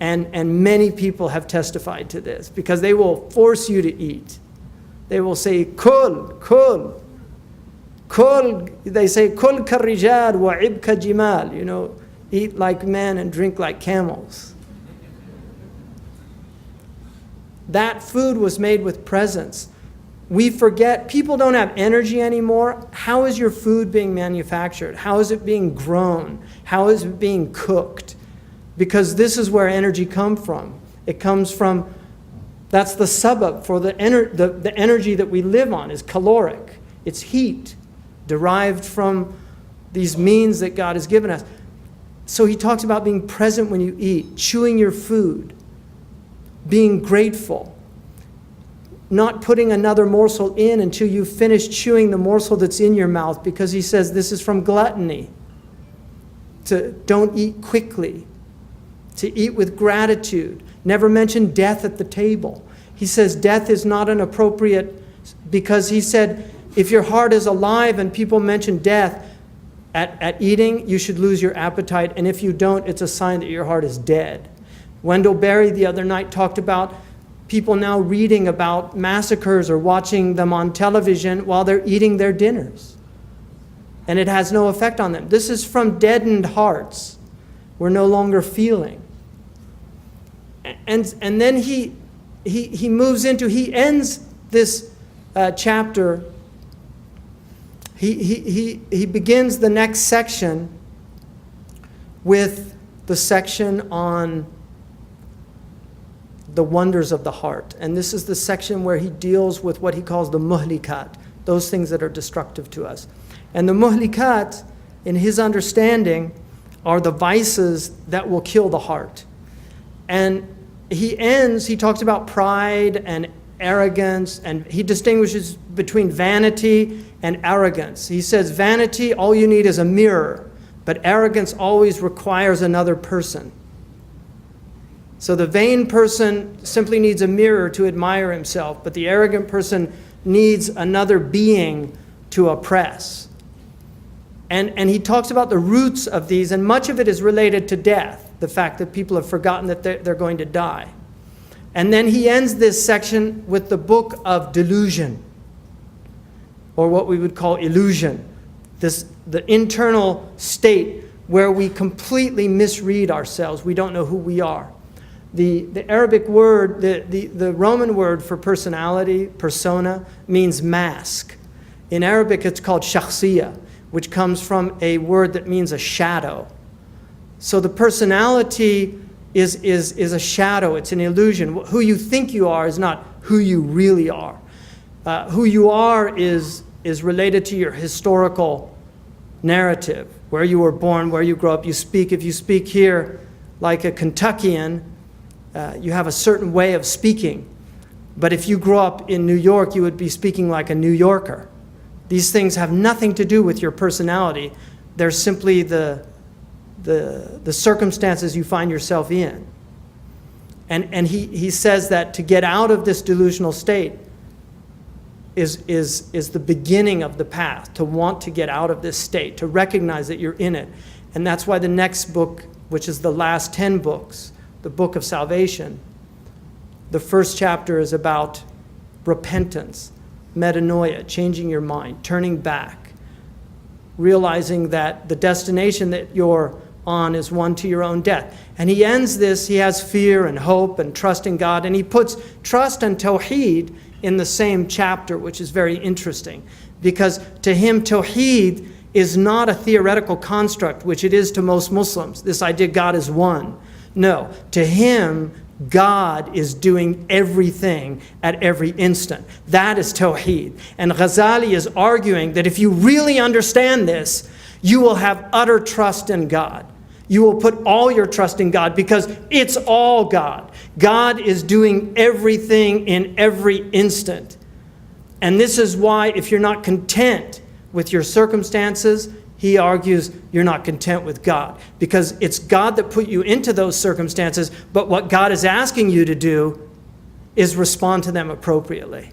And many people have testified to this because they will force you to eat. They will say, Kul. They say, Kul karrijal wa ibka jimal. You know, eat like men and drink like camels. That food was made with presence. We forget, people don't have energy anymore. How is your food being manufactured? How is it being grown? How is it being cooked? Because this is where energy comes from. It comes from, that's the sabab for the energy that we live on is caloric. It's heat derived from these means that God has given us. So he talks about being present when you eat, chewing your food, being grateful, not putting another morsel in until you finish chewing the morsel that's in your mouth, because he says this is from gluttony. To don't eat quickly, to eat with gratitude. Never mention death at the table. He says death is not an appropriate, because he said if your heart is alive and people mention death at eating, you should lose your appetite, and if you don't, it's a sign that your heart is dead. Wendell Berry the other night talked about people now reading about massacres or watching them on television while they're eating their dinners. And it has no effect on them. This is from deadened hearts. We're no longer feeling. And then he moves into, he ends this chapter. He begins the next section with the section on the wonders of the heart. And this is the section where he deals with what he calls the muhlikat, those things that are destructive to us. And the muhlikat, in his understanding, are the vices that will kill the heart. And he talks about pride and arrogance, and he distinguishes between vanity and arrogance. He says vanity, all you need is a mirror, but arrogance always requires another person. So the vain person simply needs a mirror to admire himself, but the arrogant person needs another being to oppress. And he talks about the roots of these, and much of it is related to death, the fact that people have forgotten that they're going to die. And then he ends this section with the book of delusion, or what we would call illusion, the internal state where we completely misread ourselves. We don't know who we are. The Arabic word, the Roman word for personality, persona, means mask. In Arabic, it's called shakhsiyah, which comes from a word that means a shadow. So the personality is a shadow, it's an illusion. Who you think you are is not who you really are. Who you are is related to your historical narrative, where you were born, where you grew up. If you speak here like a Kentuckian, you have a certain way of speaking. But if you grew up in New York, you would be speaking like a New Yorker. These things have nothing to do with your personality. They're simply the circumstances you find yourself in. And he says that to get out of this delusional state is the beginning of the path, to want to get out of this state, to recognize that you're in it. And that's why the next book, which is the last 10 books, the book of salvation, the first chapter is about repentance, metanoia, changing your mind, turning back, realizing that the destination that you're on is one to your own death. And he ends this, he has fear and hope and trust in God, and he puts trust and tawheed in the same chapter, which is very interesting, because to him tawheed is not a theoretical construct, which it is to most Muslims, this idea God is one. No, to him, God is doing everything at every instant. That is tawheed. And Ghazali is arguing that if you really understand this, you will have utter trust in God. You will put all your trust in God because it's all God. God is doing everything in every instant. And this is why if you're not content with your circumstances, he argues you're not content with God, because it's God that put you into those circumstances, but what God is asking you to do is respond to them appropriately.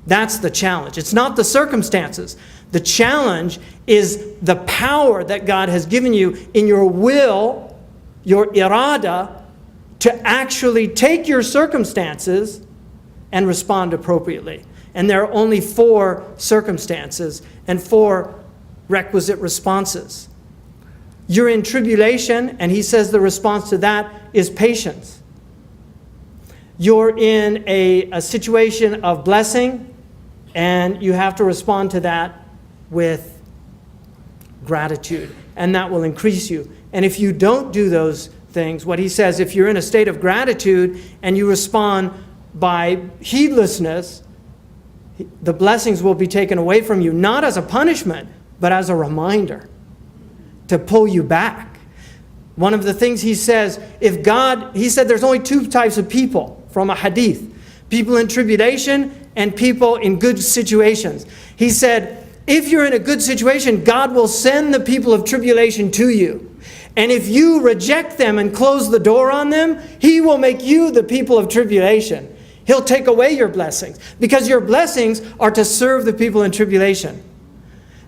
That's the challenge. It's not the circumstances. The challenge is the power that God has given you in your will, your irada, to actually take your circumstances and respond appropriately. And there are only 4 circumstances and 4 requisite responses. You're in tribulation, and he says the response to that is patience. You're in a situation of blessing, and you have to respond to that with gratitude, and that will increase you. And if you don't do those things, what he says, if you're in a state of gratitude and you respond by heedlessness, the blessings will be taken away from you, not as a punishment, but as a reminder to pull you back. One of the things he says, he said there's only 2 types of people from a hadith: people in tribulation and people in good situations. He said, if you're in a good situation, God will send the people of tribulation to you. And if you reject them and close the door on them, he will make you the people of tribulation. He'll take away your blessings, because your blessings are to serve the people in tribulation.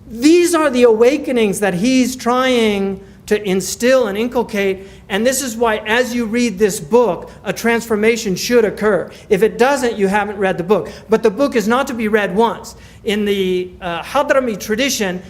These are the awakenings that he's trying to instill and inculcate, and this is why as you read this book, a transformation should occur. If it doesn't, you haven't read the book. But the book is not to be read once. In the Hadrami tradition,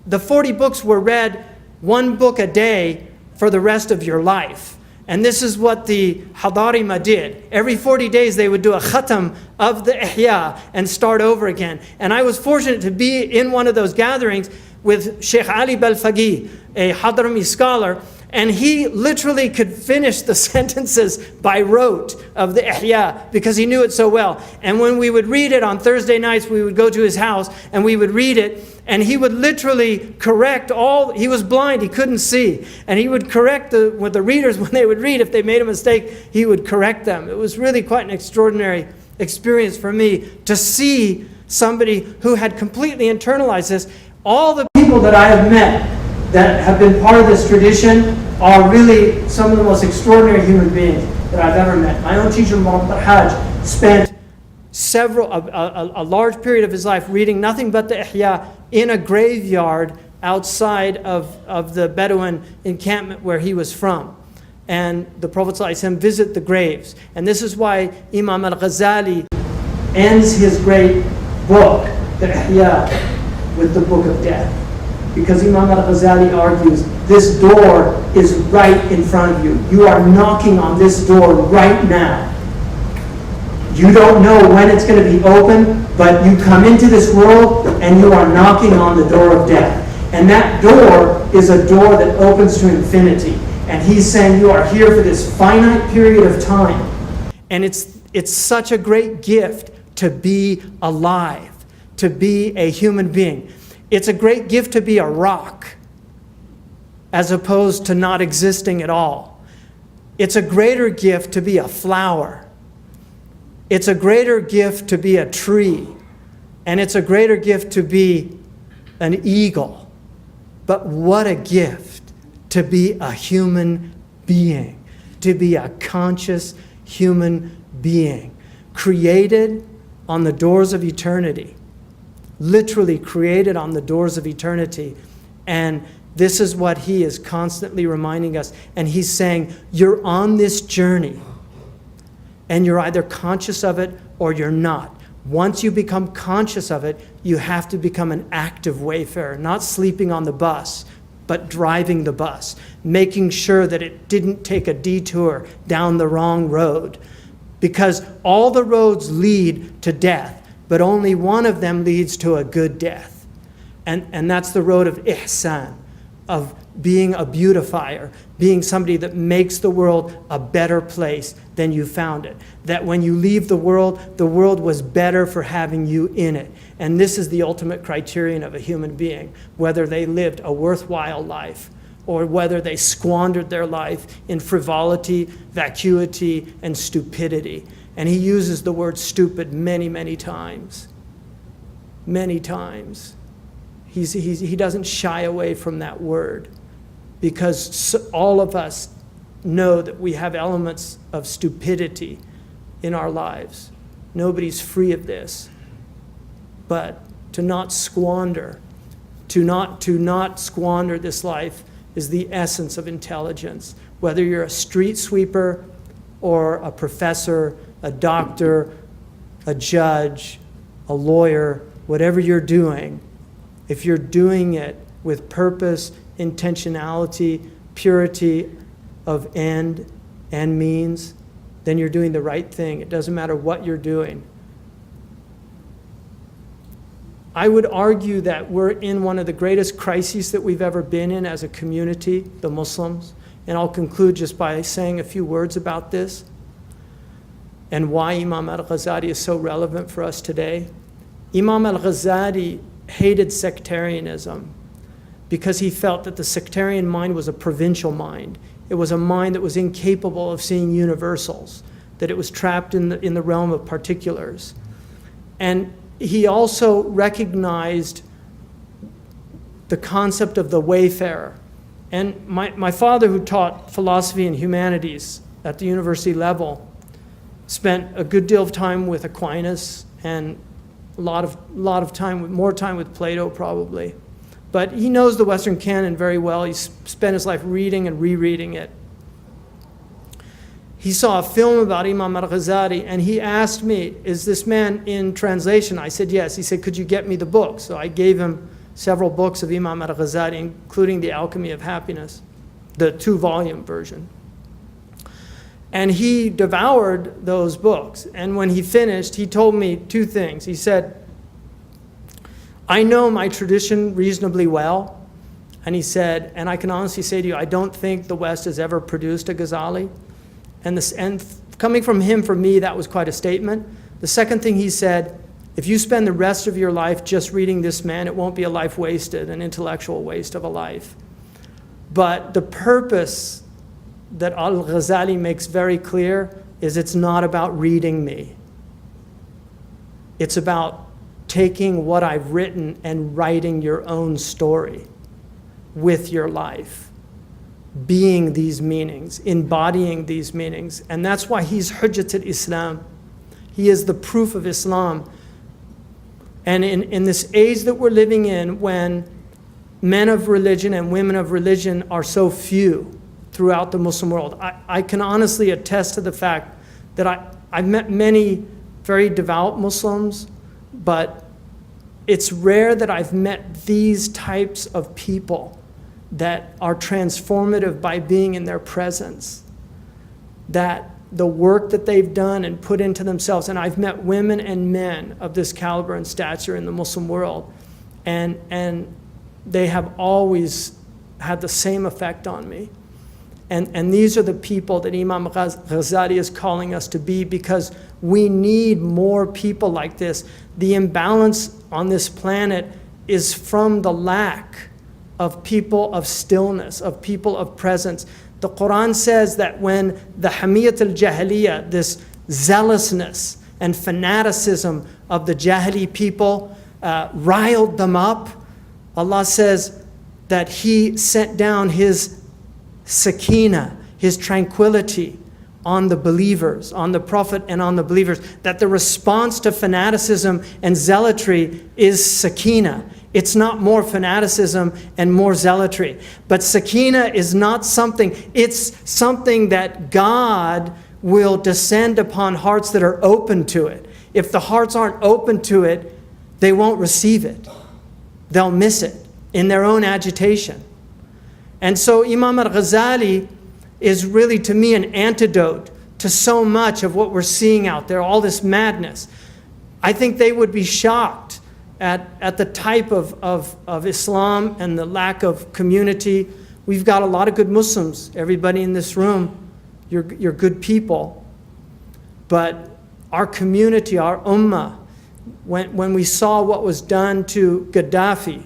the 40 books were read 1 book a day for the rest of your life. And this is what the Hadarima did. Every 40 days they would do a khatam of the Ihya and start over again. And I was fortunate to be in one of those gatherings with Sheikh Ali Balfaqih, a Hadrami scholar, and he literally could finish the sentences by rote of the Ihya because he knew it so well. And when we would read it on Thursday nights, we would go to his house and we would read it, and he would literally correct he was blind, he couldn't see, and he would correct the readers when they would read. If they made a mistake, he would correct them. It was really quite an extraordinary experience for me to see somebody who had completely internalized this. All the people that I have met that have been part of this tradition are really some of the most extraordinary human beings. that I've ever met. My own teacher, Muhammad Hajj, spent a large period of his life reading nothing but the Ihya in a graveyard outside of the Bedouin encampment where he was from. And the Prophet ﷺ visit the graves. And this is why Imam al-Ghazali ends his great book, the Ihya, with the Book of Death. Because Imam al-Ghazali argues, this door is right in front of you. You are knocking on this door right now. You don't know when it's going to be open, but you come into this world and you are knocking on the door of death. And that door is a door that opens to infinity. And he's saying you are here for this finite period of time. And it's such a great gift to be alive, to be a human being. It's a great gift to be a rock, as opposed to not existing at all. It's a greater gift to be a flower. It's a greater gift to be a tree. And it's a greater gift to be an eagle. But what a gift to be a human being, to be a conscious human being, created on the doors of eternity, literally created on the doors of eternity. And this is what he is constantly reminding us. And he's saying, you're on this journey, and you're either conscious of it or you're not. Once you become conscious of it, you have to become an active wayfarer, not sleeping on the bus, but driving the bus, making sure that it didn't take a detour down the wrong road. Because all the roads lead to death, but only one of them leads to a good death. And that's the road of ihsan, of being a beautifier, being somebody that makes the world a better place than you found it. That when you leave the world was better for having you in it. And this is the ultimate criterion of a human being, whether they lived a worthwhile life or whether they squandered their life in frivolity, vacuity, and stupidity. And he uses the word stupid many, many times. Many times. He doesn't shy away from that word, because all of us know that we have elements of stupidity in our lives. Nobody's free of this. But to not squander, to not squander this life is the essence of intelligence. Whether you're a street sweeper or a professor, a doctor, a judge, a lawyer, whatever you're doing, if you're doing it with purpose, intentionality, purity of end and means, then you're doing the right thing. It doesn't matter what you're doing. I would argue that we're in one of the greatest crises that we've ever been in as a community, the Muslims. And I'll conclude just by saying a few words about this and why Imam al-Ghazali is so relevant for us today. Imam al-Ghazali hated sectarianism because he felt that the sectarian mind was a provincial mind. It was a mind that was incapable of seeing universals, that it was trapped in the realm of particulars. And he also recognized the concept of the wayfarer. And my father, who taught philosophy and humanities at the university level, spent a good deal of time with Aquinas and a lot of time, more time with Plato probably. But he knows the Western canon very well. He's spent his life reading and rereading it. He saw a film about Imam al-Ghazali, and he asked me, is this man in translation? I said, yes. He said, could you get me the book? So I gave him several books of Imam al-Ghazali, including The Alchemy of Happiness, the 2-volume version. And he devoured those books. And when he finished, he told me 2 things. He said, I know my tradition reasonably well. And he said, and I can honestly say to you, I don't think the West has ever produced a Ghazali. And coming from him, for me, that was quite a statement. The second thing he said, if you spend the rest of your life just reading this man, it won't be a life wasted, an intellectual waste of a life. But the purpose that al-Ghazali makes very clear is it's not about reading me. It's about taking what I've written and writing your own story with your life. being these meanings, embodying these meanings. And that's why he's Hujjat al-Islam. He is the proof of Islam. And in this age that we're living in, when men of religion and women of religion are so few throughout the Muslim world, I can honestly attest to the fact that I've met many very devout Muslims, but it's rare that I've met these types of people that are transformative by being in their presence, that the work that they've done and put into themselves. And I've met women and men of this caliber and stature in the Muslim world, and they have always had the same effect on me. And these are the people that Imam Ghazali is calling us to be, because we need more people like this. The imbalance on this planet is from the lack of people of stillness, of people of presence. The Quran says that when the Hamiyat al-Jahiliyyah, this zealousness and fanaticism of the Jahili people riled them up, Allah says that He sent down His sakina, His tranquility on the believers, on the Prophet and on the believers, that the response to fanaticism and zealotry is sakina. It's not more fanaticism and more zealotry. But sakina is not something, it's something that God will descend upon hearts that are open to it. If the hearts aren't open to it, they won't receive it. They'll miss it in their own agitation. And so Imam al-Ghazali is really, to me, an antidote to so much of what we're seeing out there, all this madness. I think they would be shocked at the type of Islam and the lack of community. We've got a lot of good Muslims. Everybody in this room, you're good people. But our community, our ummah, when we saw what was done to Gaddafi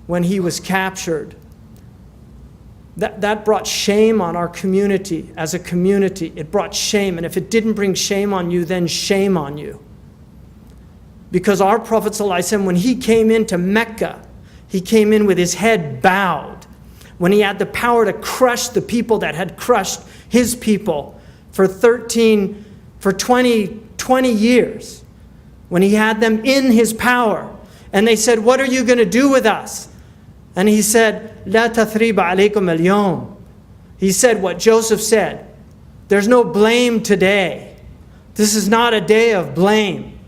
when he was captured, that brought shame on our community as a community. It brought shame. And if it didn't bring shame on you, then shame on you. Because our Prophet ﷺ, when he came into Mecca, he came in with his head bowed. When he had the power to crush the people that had crushed his people for 20 years. When he had them in his power. And they said, what are you going to do with us? And he said, "La tathriba alaykum al-yawm." He said what Joseph said. There's no blame today. This is not a day of blame.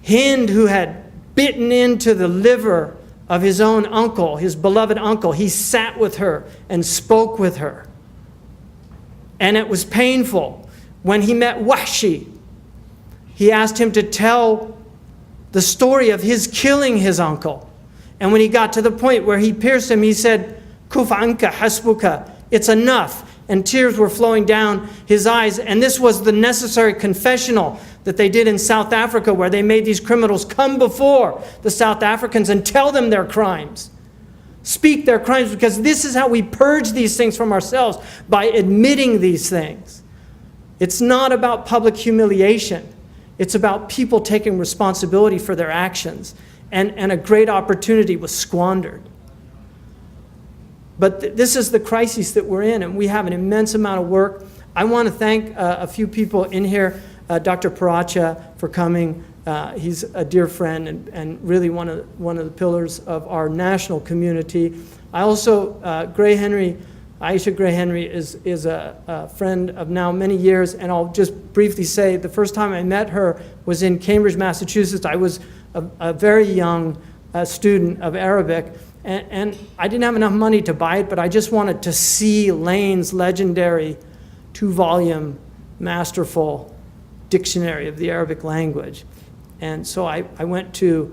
Hind, who had bitten into the liver of his own uncle, his beloved uncle, he sat with her and spoke with her. And it was painful. When he met Wahshi, he asked him to tell the story of his killing his uncle. And when he got to the point where he pierced him, he said, "Kuf anka hasbuka," it's enough. And tears were flowing down his eyes. And this was the necessary confessional that they did in South Africa, where they made these criminals come before the South Africans and tell them their crimes. Speak their crimes, because this is how we purge these things from ourselves, by admitting these things. It's not about public humiliation. It's about people taking responsibility for their actions. And a great opportunity was squandered. But this is the crisis that we're in, and we have an immense amount of work. I want to thank a few people in here, Dr. Paracha for coming. He's a dear friend and really one of the pillars of our national community. I also, Aisha Gray Henry is a friend of now many years, and I'll just briefly say the first time I met her was in Cambridge, Massachusetts. I was a very young student of Arabic, and I didn't have enough money to buy it, but I just wanted to see Lane's legendary 2-volume masterful dictionary of the Arabic language. And so I went to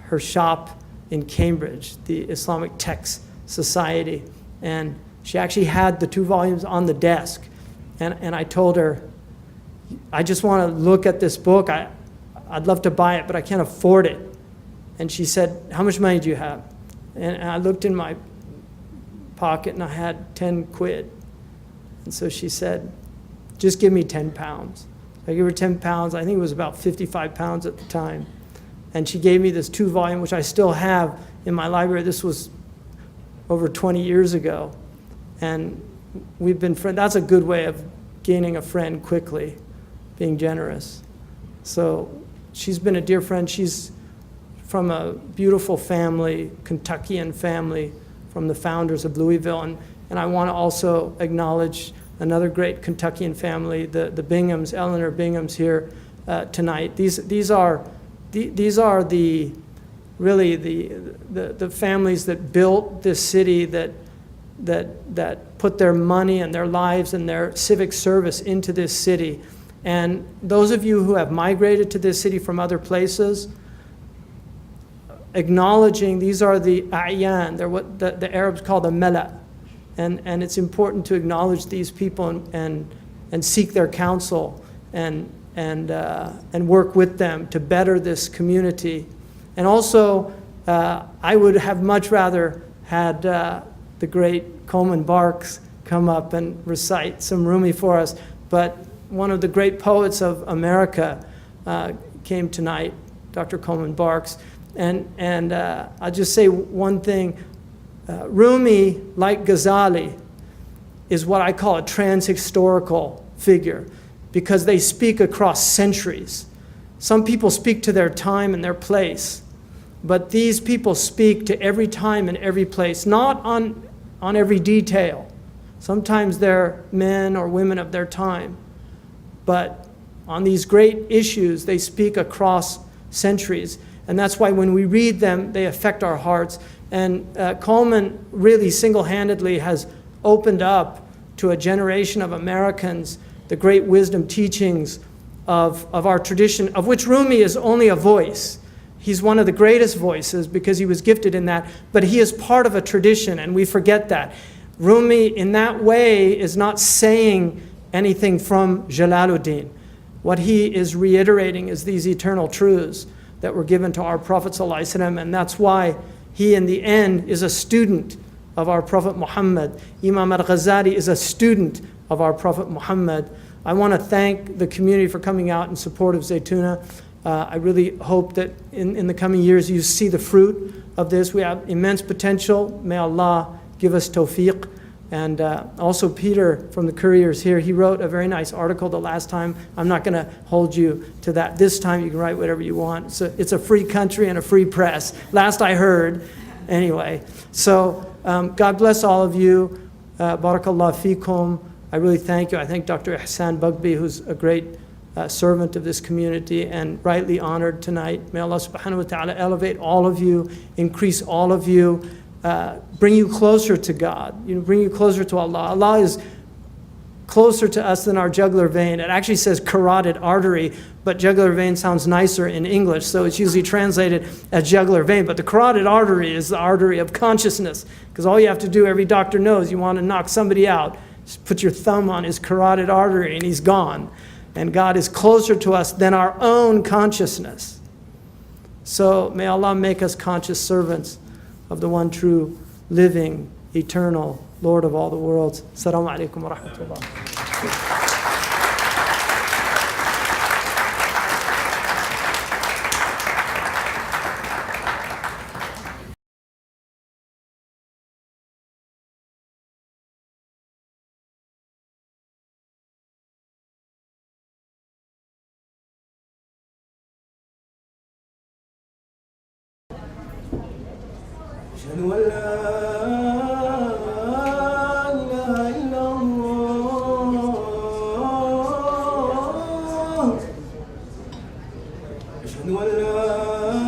her shop in Cambridge, the Islamic Text Society, and she actually had the 2 volumes on the desk. And I told her, I just want to look at this book. I'd love to buy it, but I can't afford it. And she said, "How much money do you have?" And I looked in my pocket and I had 10 quid. And so she said, "Just give me 10 pounds. I gave her 10 pounds. I think it was about 55 pounds at the time. And she gave me this 2-volume, which I still have in my library. This was over 20 years ago. And we've been friends. That's a good way of gaining a friend quickly, being generous. So she's been a dear friend. She's from a beautiful family, Kentuckian family, from the founders of Louisville. And I want to also acknowledge another great Kentuckian family, the Binghams, Eleanor Bingham's here tonight. These are the really the families that built this city, that put their money and their lives and their civic service into this city. And those of you who have migrated to this city from other places, acknowledging these are the a'yan, they're what the Arabs call the mala. And it's important to acknowledge these people and seek their counsel and work with them to better this community. And also, I would have much rather had the great Coleman Barks come up and recite some Rumi for us, but one of the great poets of America came tonight, Dr. Coleman Barks. And I'll just say one thing. Rumi, like Ghazali, is what I call a transhistorical figure because they speak across centuries. Some people speak to their time and their place, but these people speak to every time and every place, not on every detail. Sometimes they're men or women of their time, but on these great issues, they speak across centuries. And that's why when we read them, they affect our hearts. And Coleman really single-handedly has opened up to a generation of Americans the great wisdom teachings of our tradition, of which Rumi is only a voice. He's one of the greatest voices because he was gifted in that, but he is part of a tradition, and we forget that. Rumi, in that way, is not saying anything from Jalaluddin. What he is reiterating is these eternal truths that were given to our Prophet ﷺ, and that's why he, in the end, is a student of our Prophet Muhammad. Imam al-Ghazali is a student of our Prophet Muhammad. I want to thank the community for coming out in support of Zaytuna. I really hope that in the coming years you see the fruit of this. We have immense potential. May Allah give us tawfiq. And also Peter from the Couriers here, he wrote a very nice article the last time. I'm not going to hold you to that. This time you can write whatever you want. It's a free country and a free press. Last I heard, anyway. So God bless all of you. Barakallah fikum. I really thank you. I thank Dr. Ihsan Bugby, who's a great servant of this community and rightly honored tonight. May Allah subhanahu wa ta'ala elevate all of you, increase all of you, bring you closer to God, bring you closer to Allah. Allah is closer to us than our jugular vein. It actually says carotid artery, but jugular vein sounds nicer in English, so it's usually translated as jugular vein. But the carotid artery is the artery of consciousness, because all you have to do, every doctor knows, you want to knock somebody out, just put your thumb on his carotid artery and he's gone. And God is closer to us than our own consciousness. So may Allah make us conscious servants of the one true, living, eternal Lord of all the worlds. Assalamu alaikum wa rahmatullah. أشهد أن لا إله إلا الله أشهد أن لا